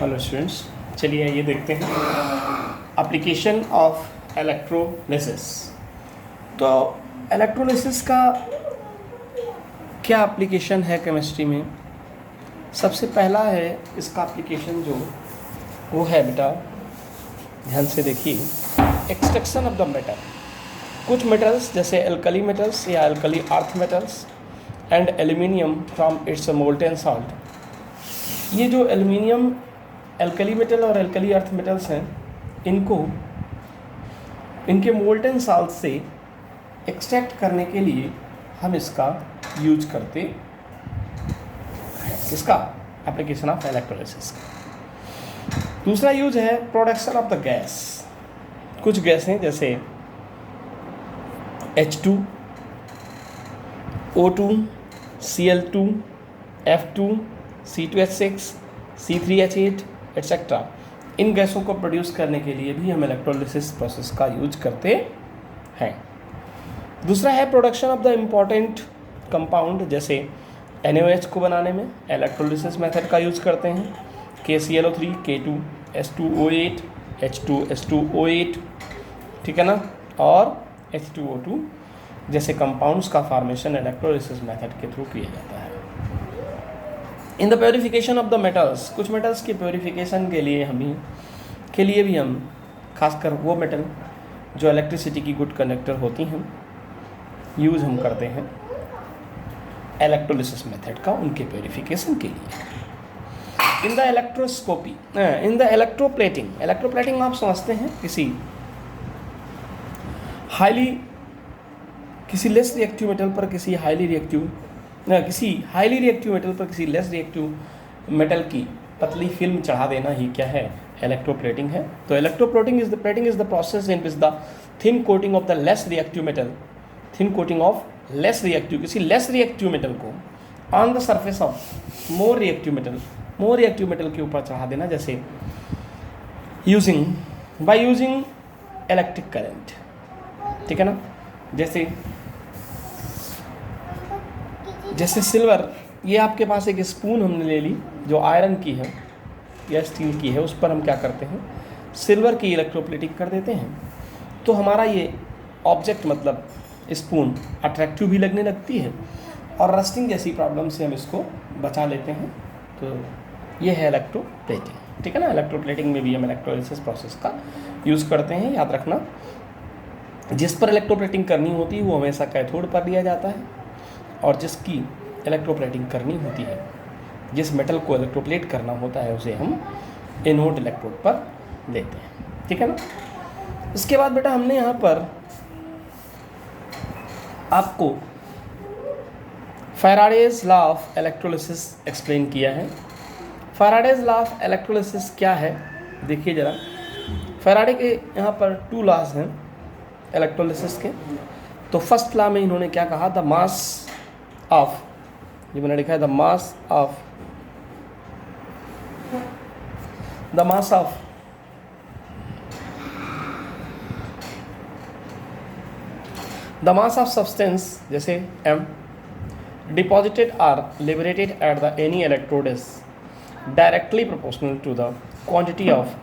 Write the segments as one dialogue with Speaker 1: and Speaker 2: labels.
Speaker 1: Hello students, चलिए ये देखते हैं एप्लीकेशन ऑफ इलेक्ट्रोलिसिस। तो इलेक्ट्रोलिसिस का क्या एप्लीकेशन है केमिस्ट्री में? सबसे पहला है इसका एप्लीकेशन जो वो है, बेटा ध्यान से देखिए, एक्सट्रैक्शन ऑफ द मेटल। कुछ मेटल्स जैसे अल्कली मेटल्स या alkali earth metals and aluminium from its molten salt. ये जो एल्यूमिनियम, अल्कली मेटल और अल्कली अर्थ मेटल्स हैं, इनको इनके मोल्टेन सॉल्ट से एक्सट्रैक्ट करने के लिए हम इसका यूज करते हैं। इसका एप्लीकेशन ऑफ इलेक्ट्रोलिसिस का दूसरा यूज है प्रोडक्शन ऑफ द गैस। कुछ गैसें जैसे H2, O2, Cl2, F2, C2H6, C3H8 etcetera, इन गैसों को प्रोड्यूस करने के लिए भी हम इलेक्ट्रोलिसिस प्रोसेस का यूज करते हैं। दूसरा है production of the important compound, जैसे NaOH को बनाने में इलेक्ट्रोलिसिस मेथड का यूज करते हैं। KClO3, K2S2O8, H2S2O8, ठीक है ना, और H2O2 जैसे कंपाउंड्स का फॉर्मेशन इलेक्ट्रोलिसिस मेथड के थ्रू किया जाता है। In the purification of the metals, कुछ मेटल्स की प्योरीफिकेशन के लिए भी हम खासकर वो मेटल जो इलेक्ट्रिसिटी की गुड कंडक्टर होती हैं, यूज़ हम करते हैं इलेक्ट्रोलिसिस मेथड का उनके प्योरीफिकेशन के लिए। In the इलेक्ट्रोस्कोपी, in the electroplating आप समझते हैं किसी लेस रिएक्टिव मेटल पर किसी हाईली रिएक्टिव मेटल पर किसी लेस रिएक्टिव मेटल की पतली फिल्म चढ़ा देना ही क्या है? इलेक्ट्रोप्लेटिंग है। तो electroplating is the process in which the thin coating of the less reactive metal, किसी लेस रिएक्टिव मेटल को on the surface of more reactive metal के ऊपर चढ़ा देना, जैसे बाय यूजिंग इलेक्ट्रिक करंट, ठीक है ना। जैसे सिल्वर, ये आपके पास एक स्पून हमने ले ली जो आयरन की है या स्टील की है, उस पर हम क्या करते हैं? सिल्वर की इलेक्ट्रोप्लेटिंग कर देते हैं, तो हमारा ये ऑब्जेक्ट मतलब स्पून अट्रैक्टिव भी लगने लगती है और रस्टिंग जैसी प्रॉब्लम से हम इसको बचा लेते हैं। तो ये है इलेक्ट्रोप्लेटिंग, ठीक है ना। इलेक्ट्रोप्लेटिंग में भी हम इलेक्ट्रोलिसिस प्रोसेस का यूज़ करते हैं। याद रखना, जिस पर इलेक्ट्रोप्लेटिंग करनी होती है वो हमेशा कैथोड पर लिया जाता है, और जिसकी इलेक्ट्रोप्लेटिंग करनी होती है, जिस मेटल को इलेक्ट्रोप्लेट करना होता है, उसे हम एनोड इलेक्ट्रोड पर लेते हैं, ठीक है ना। इसके बाद बेटा हमने यहाँ पर आपको Faraday's law of electrolysis explain किया है। फैराडेज लॉ ऑफ इलेक्ट्रोलिसिस क्या है देखिए ज़रा। फैराडे के यहाँ पर 2 लॉज हैं इलेक्ट्रोलिसिस के। तो फर्स्ट लॉ में इन्होंने क्या कहा? द मास ऑफ, ये मैंने लिखा है द मास ऑफ सब्सटेंस जैसे M deposited or liberated at the any electrode is directly proportional to the quantity of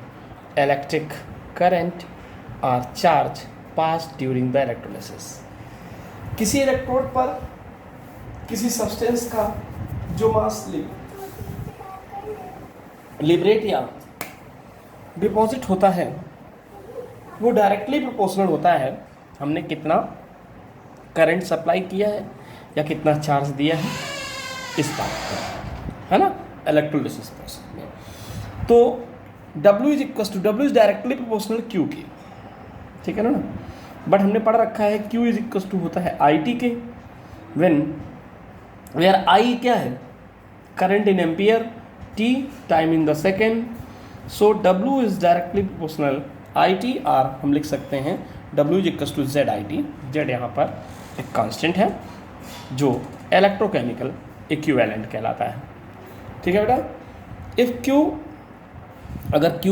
Speaker 1: electric current और charge pass during the electrolysis. किसी इलेक्ट्रोड पर किसी सब्सटेंस का जो मास लिबरेट या डिपॉजिट होता है वो डायरेक्टली प्रोपोर्शनल होता है हमने कितना करंट सप्लाई किया है या कितना चार्ज दिया है, इस बात पर, है ना, इलेक्ट्रोलिसिस प्रोसेस में। तो W is directly proportional Q के, ठीक है ना। बट हमने पढ़ रखा है Q इज इक्वल टू होता है IT के, वेयर I क्या है? Current in ampere, T time in the second. So W is directly proportional IT, और हम लिख सकते हैं W is equal to ZIT। Z यहाँ पर एक कांस्टेंट है जो इलेक्ट्रोकेमिकल इक्विवेलेंट कहलाता है, ठीक है बेटा। इफ Q, अगर Q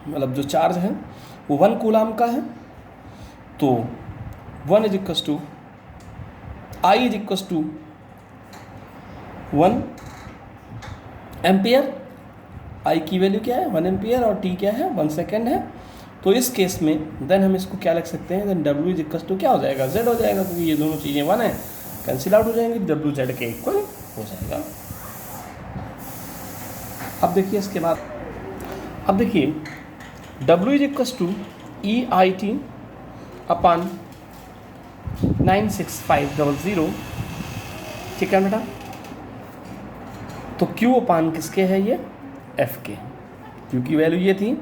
Speaker 1: मतलब जो चार्ज है वो 1 कूलाम का है, तो 1 is equal to I is equal to 1 ampere I की वैल्यू क्या है 1 एम्पियर और टी क्या है 1 सेकेंड है। तो इस केस में देन हम इसको क्या लिख सकते हैं, then W is equal to क्या हो जाएगा z हो जाएगा, क्योंकि ये दोनों चीज़ें 1 है, कैंसिल आउट हो जाएंगी, डब्ल्यू जेड के इक्वल हो जाएगा। अब देखिए इसके बाद, अब देखिए W is equal to E I T अपन 96500, ठीक है बेटा। तो Q अपान किसके है, ये F के, Q की वैल्यू ये थी,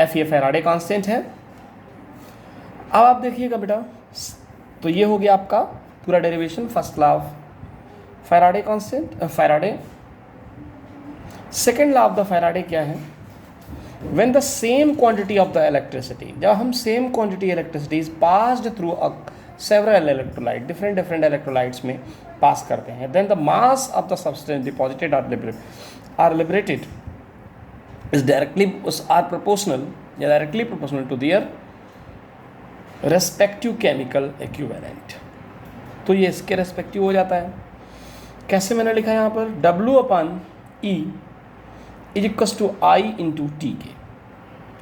Speaker 1: F ये फैराडे कांस्टेंट है। अब आप देखिएगा बेटा, तो ये हो गया आपका पूरा derivation, first law of Faraday constant, Faraday. Second law of the Faraday क्या है, when the same quantity of the electricity, जब हम same quantity electricity is passed through several electrolyte, different electrolytes में पास करते हैं, then the mass of the substance deposited or liberated is directly or proportional या directly proportional to their respective chemical equivalent. तो ये इसके respective हो जाता है। कैसे मैंने लिखा है यहाँ पर, W upon E is equal to I into T के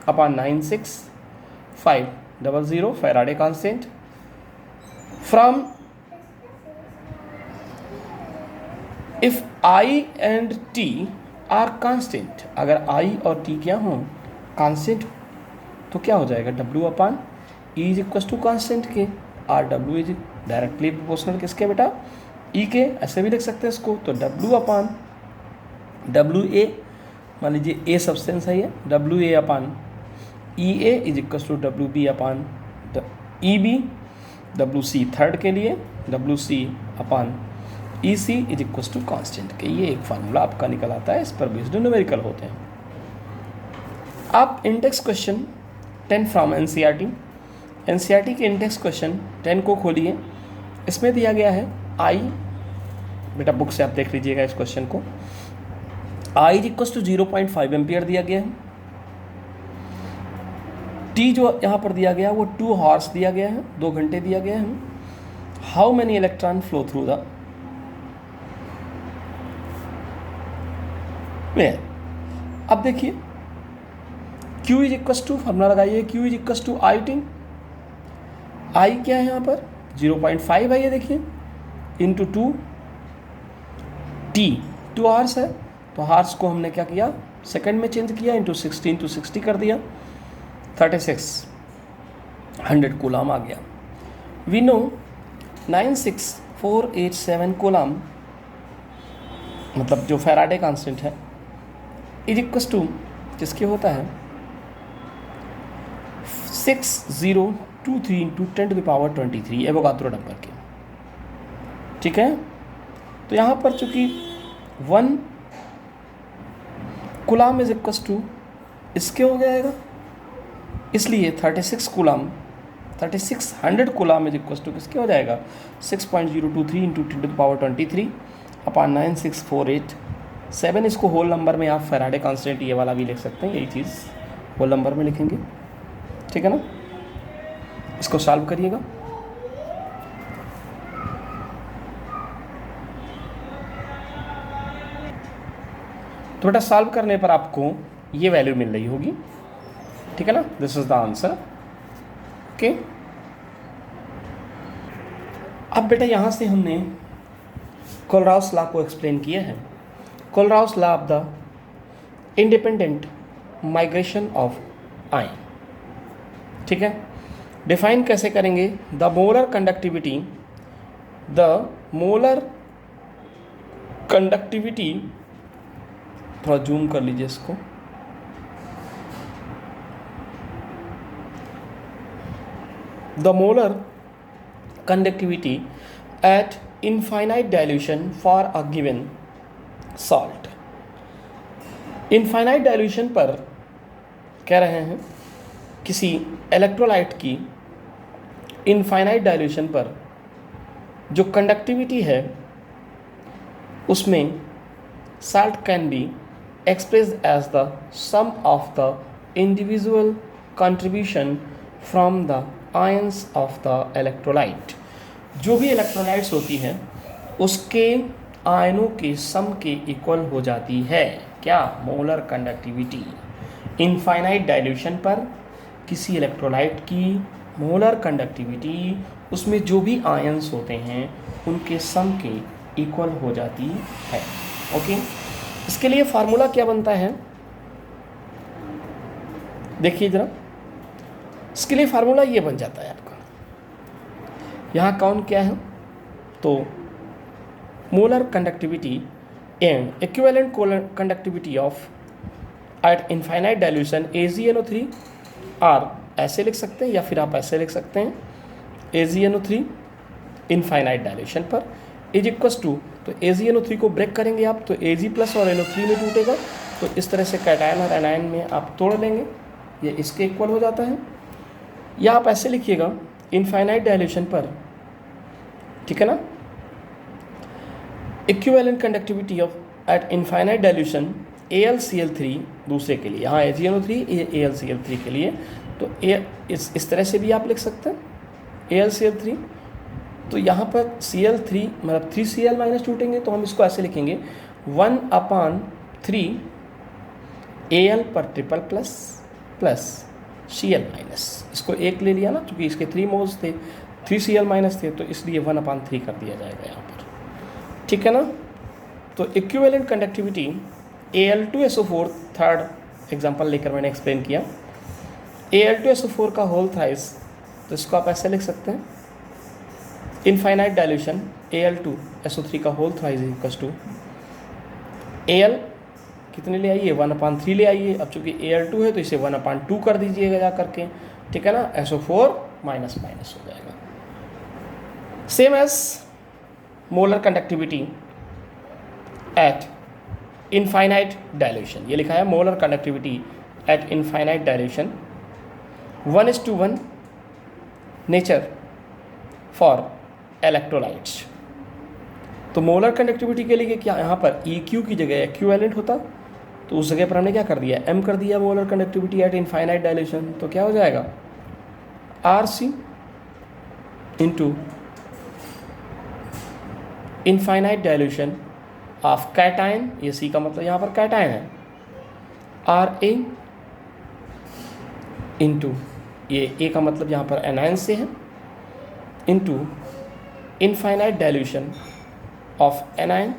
Speaker 1: upon 96500 Faraday constant from, if I and T are constant, अगर I और T क्या हों कांस्टेंट, तो क्या हो जाएगा W upon E is equal to constant K, or W is directly proportional किसके बेटा, E के, ऐसे भी लिख सकते हैं इसको। तो W अपान WA, मान लीजिए A सब्सटेंस है ये, WA upon EA is equal to WB upon EB, WC third के लिए, WC upon EC is equal to constant के। ये एक फार्मूला आपका निकल आता है, इस पर बेस्ड न्यूमेरिकल होते हैं। आप इंडेक्स क्वेश्चन 10 फ्रॉम एनसीईआरटी के इंडेक्स क्वेश्चन 10 को खोलिए, इसमें दिया गया है I, बेटा बुक से आप देख लीजिएगा इस क्वेश्चन को, I is equal to 0.5 ampere दिया गया है, T जो यहाँ पर दिया गया है वो 2 हॉर्स दिया गया है, 2 घंटे दिया गया है। How many electron flow through the air. अब देखिए Q is equal to, formula लगाइए, Q is equal to I T, I क्या है यहाँ पर 0.5 है, ये देखिए इंटू 2, T 2 आवर्स है, तो हार्स को हमने क्या किया सेकंड में चेंज किया, इंटू 60 कर दिया, 3600 कूलाम आ गया। वी नो 96487 कूलाम, मतलब जो फैराडे कांस्टेंट है, इज इक्वल टू किसके होता है 6023 इंटू 10⁻23 एवोगाद्रो नंबर के, ठीक है। तो यहाँ पर चूंकि 1 कूलाम इज इक्वल टू इसके हो जाएगा, इसलिए 3600 कूलाम इज इक्वल टू किसके हो जाएगा 6.023 इंटू 10⁻23 अपान 96487। इसको होल नंबर में आप फैराडे कांस्टेंट ये वाला भी लिख सकते हैं, यही चीज़ होल नंबर में लिखेंगे, ठीक है ना। इसको सॉल्व करिएगा। तो बेटा सॉल्व करने पर आपको ये वैल्यू मिल रही होगी, ठीक है ना, this is the answer, okay. अब बेटा यहाँ से हमने कोलराउस लॉ को एक्सप्लेन किया है, Kohlrausch law of the independent migration of ion, ठीक है। डिफाइन कैसे करेंगे, द मोलर कंडक्टिविटी, थोड़ा जूम कर लीजिए इसको, the molar conductivity at infinite dilution for a given salt. Infinite dilution पर कह रहे हैं किसी इलेक्ट्रोलाइट की इनफाइनाइट डाइल्यूशन पर जो कंडक्टिविटी है उसमें salt can be expressed as the sum of the individual contribution from the ions of the electrolyte। जो भी इलेक्ट्रोलाइट्स होती हैं उसके आयनों के सम के इक्वल हो जाती है, क्या, मोलर कंडक्टिविटी। इनफाइनाइट डाइल्यूशन पर किसी इलेक्ट्रोलाइट की मोलर कंडक्टिविटी उसमें जो भी आयंस होते हैं उनके सम के इक्वल हो जाती है। ओके, इसके लिए फार्मूला क्या बनता है, देखिए जरा। इसके लिए फार्मूला ये बन जाता है आपका, यहाँ कौन क्या है, तो molar conductivity and equivalent conductivity of at infinite dilution AgNO3 are, ऐसे लिख सकते हैं या फिर आप ऐसे लिख सकते हैं, AgNO3 इनफाइनाइट डाइल्यूशन पर इज इक्वस टू, तो AgNO3 को ब्रेक करेंगे आप तो Ag प्लस और NO3 में टूटेगा, तो इस तरह से कैटायन और एनायन में आप तोड़ लेंगे, ये इसके इक्वल हो जाता है। या आप ऐसे लिखिएगा इनफाइनाइट डाइल्यूशन पर, ठीक है ना, equivalent conductivity of at infinite dilution AlCl3 दूसरे के लिए, यहाँ AgNO3 ये AlCl3 के लिए, तो इस तरह से भी आप लिख सकते हैं AlCl3, तो यहाँ पर Cl3 मतलब 3Cl माइनस टूटेंगे तो हम इसको ऐसे लिखेंगे 1/3 Al पर triple plus plus Cl minus, इसको एक ले लिया ना, क्योंकि इसके 3 मोल्स थे, 3Cl माइनस थे, तो इसलिए 1/3 कर दिया जाएगा यहाँ पर, ठीक है ना। तो equivalent conductivity Al2SO4, third example लेकर मैंने एक्सप्लेन किया, Al2SO4 का होल थ्राइस, तो इसको आप ऐसे लिख सकते हैं इनफाइनाइट डाइल्यूशन Al2SO3 का whole thrice equals to Al कितने ले आइए, 1/3 ले आइए, अब चूंकि Al2 है तो इसे 1/2 कर दीजिएगा जा करके, ठीक है ना, SO4 माइनस माइनस हो जाएगा। Same as molar conductivity at infinite dilution, ये लिखा है molar conductivity at infinite dilution 1:1 nature for electrolytes. तो मोलर कंडक्टिविटी के लिए क्या, यहाँ पर EQ की जगह इक्विवेलेंट होता, तो उस जगह पर हमने क्या कर दिया, M कर दिया molar conductivity at infinite dilution, तो क्या हो जाएगा RC into infinite dilution of cation, ये C का मतलब यहाँ पर कैटायन है, RA इंटू ये A का मतलब यहाँ पर एनायन से है, into infinite dilution of anion.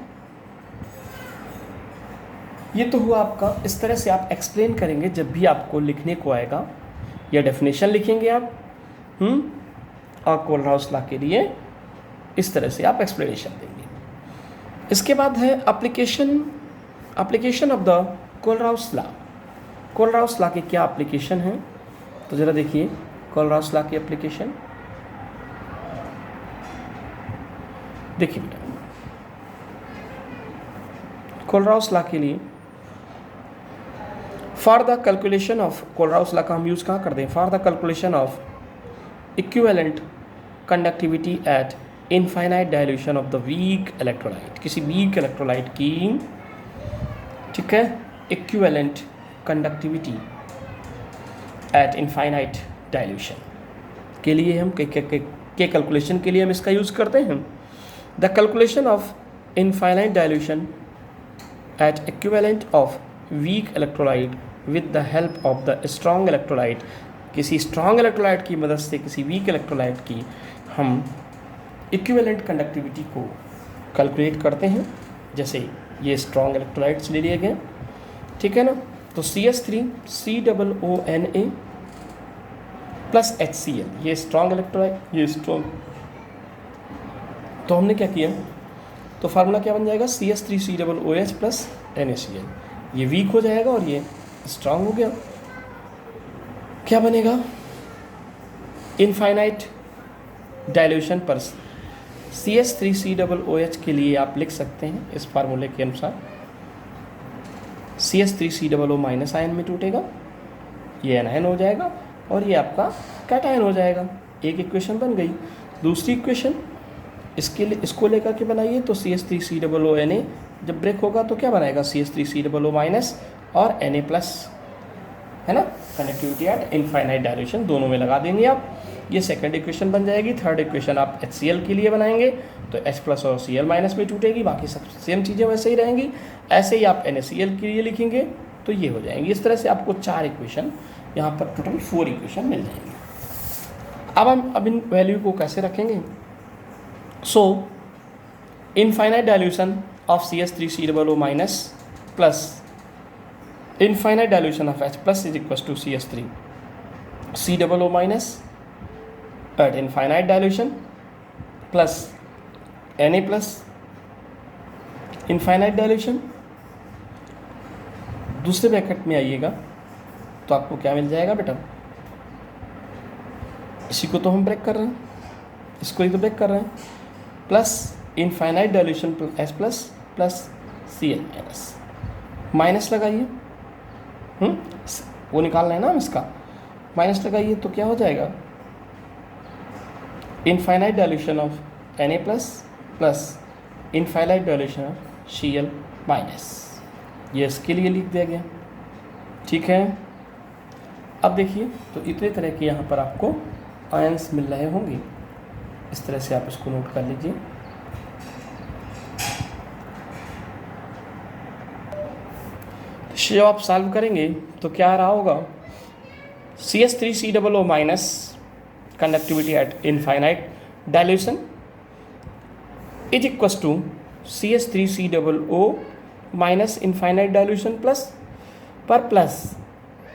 Speaker 1: ये तो हुआ आपका, इस तरह से आप एक्सप्लेन करेंगे जब भी आपको लिखने को आएगा, या डेफिनेशन लिखेंगे आप और कोलराउस लॉ के लिए इस तरह से आप एक्सप्लेनेशन देंगे। इसके बाद है application of the Kohlrausch law. Kohlrausch law के क्या एप्लीकेशन है, तो ज़रा देखिए कोलराउस लॉ की एप्लीकेशन, देखिए बेटा कोलराउस लॉ के लिए for the calculation of, Kohlrausch law का हम यूज़ कहाँ करते हैं, for the calculation of equivalent conductivity at infinite dilution of the weak electrolyte, किसी वीक इलेक्ट्रोलाइट की, ठीक है, equivalent conductivity at infinite dilution के लिए हम के कैलकुलेशन के लिए हम इसका यूज़ करते हैं। The calculation of infinite dilution at equivalent of weak electrolyte with the help of the strong electrolyte, किसी स्ट्रॉन्ग इलेक्ट्रोलाइट की मदद से किसी वीक इलेक्ट्रोलाइट की हम इक्विवेलेंट कंडक्टिविटी को कैलकुलेट करते हैं। जैसे ये स्ट्रॉन्ग इलेक्ट्रोलाइट्स ले लिए गए, ठीक है ना, तो CH3COONA प्लस HCl, ये स्ट्रॉन्ग इलेक्ट्रोलाइट, ये स्ट्रॉन्ग, तो हमने क्या किया, तो फार्मूला क्या बन जाएगा, CH3COOH प्लस NaCl, ये वीक हो जाएगा और ये स्ट्रॉन्ग हो गया, क्या बनेगा, इनफाइनाइट डाइल्यूशन पर CH3COOH के लिए आप लिख सकते हैं इस फार्मूले के अनुसार, CH3COO माइनस आयन में टूटेगा, ये एनायन हो जाएगा और ये आपका कैटायन हो जाएगा। एक इक्वेशन बन गई। दूसरी इक्वेशन इसके लिए, इसको लेकर के बनाइए, तो CH3COONA जब ब्रेक होगा तो क्या बनाएगा, CH3COO माइनस और Na प्लस, है ना, कनेक्टिविटी एट इनफाइनाइट डायरेक्शन दोनों में लगा देंगे आप, ये सेकंड इक्वेशन बन जाएगी। थर्ड इक्वेशन आप HCl के लिए बनाएंगे तो H प्लस और Cl माइनस में टूटेगी, बाकी सब सेम चीज़ें वैसे ही रहेंगी। ऐसे ही आप NaCl के लिए लिखेंगे तो ये हो जाएंगी। इस तरह से आपको 4 इक्वेशन, यहाँ पर टोटल 4 इक्वेशन मिल जाएंगे। अब हम इन वैल्यू को कैसे रखेंगे? So infinite dilution of CH3COO minus plus infinite dilution of H plus is equal to CH3COO minus at infinite dilution plus Na plus infinite dilution. दूसरे ब्रैकेट में आइएगा तो आपको क्या मिल जाएगा बेटा? इसी को तो हम ब्रेक कर रहे हैं, इसको ही तो ब्रेक कर रहे हैं, plus infinite dilution H plus plus Cl minus, minus लगाइए, वो निकालना है ना हम, इसका माइनस लगाइए तो क्या हो जाएगा? Infinite dilution of Na plus plus infinite dilution of Cl minus, ये इसके लिए लिख दिया गया। ठीक है, अब देखिए तो इतने तरह के यहाँ पर आपको आयंस मिल रहे होंगे। इस तरह से आप इसको नोट कर लीजिए। जब आप सॉल्व करेंगे तो क्या आ रहा होगा? CH3COO minus conductivity at infinite dilution is equal to CH3COO minus infinite dilution plus पर प्लस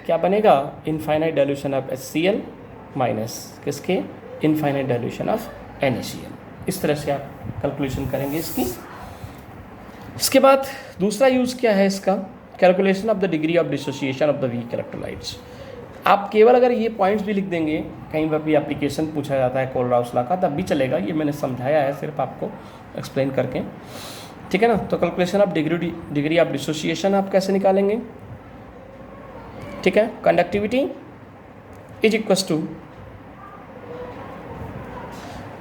Speaker 1: क्या बनेगा? Infinite dilution of HCl minus किसके? Infinite dilution of NaCl। इस तरह से आप कैलकुलेशन करेंगे इसकी। इसके बाद दूसरा यूज़ क्या है इसका? Calculation of the degree of dissociation of the weak electrolytes. आप केवल अगर ये पॉइंट्स भी लिख देंगे, कहीं पर भी एप्लीकेशन पूछा जाता है कोलराउस लॉ का, तब भी चलेगा। ये मैंने समझाया है सिर्फ आपको एक्सप्लेन करके, ठीक है ना। तो calculation of degree of dissociation आप कैसे निकालेंगे? ठीक है, कंडक्टिविटी इज इक्वल टू,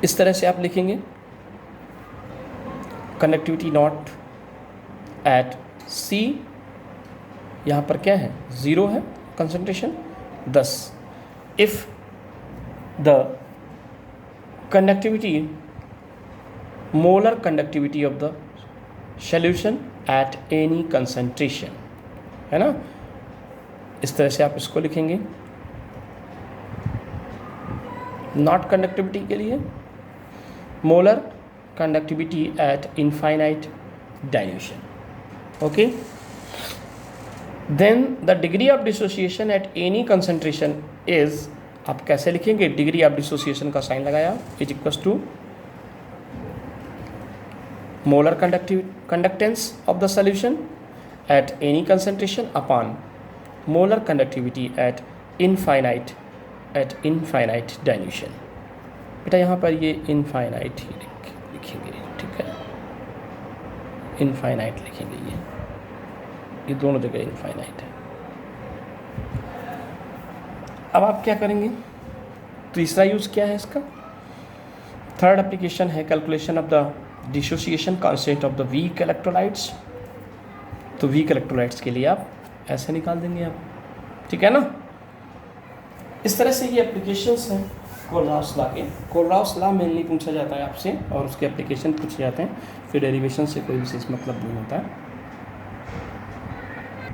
Speaker 1: इस तरह से आप लिखेंगे, कंडक्टिविटी नॉट एट C, यहाँ पर क्या है? 0 है concentration 10। If the conductivity, molar conductivity of the solution at any concentration, है ना। इस तरह से आप इसको लिखेंगे। नॉट कंडक्टिविटी के लिए molar conductivity at infinite dilution. Okay, then the degree of dissociation at any concentration is, आप कैसे लिखेंगे? डिग्री ऑफ डिसोसिएशन का साइन लगाया, is equal to molar conductance of the solution at any concentration upon molar conductivity at infinite dilution. बेटा यहाँ पर ये infinite ही लिखेंगे, ठीक है, इनफाइनाइट लिखेंगे, ये दोनों जगह इनफाइनाइट है। अब आप क्या करेंगे? तीसरा यूज़ क्या है इसका? थर्ड एप्लीकेशन है calculation of the dissociation constant of the weak electrolytes. तो वीक इलेक्ट्रोलाइट्स के लिए आप ऐसे निकाल देंगे आप, ठीक है ना। इस तरह से ये एप्लीकेशंस हैं कोलराउस लॉ के। कोलराउस लॉ मेनली पूछा जाता है आपसे और उसके एप्लीकेशन पूछे जाते हैं, फिर डेरिवेशन से कोई विशेष मतलब नहीं होता है।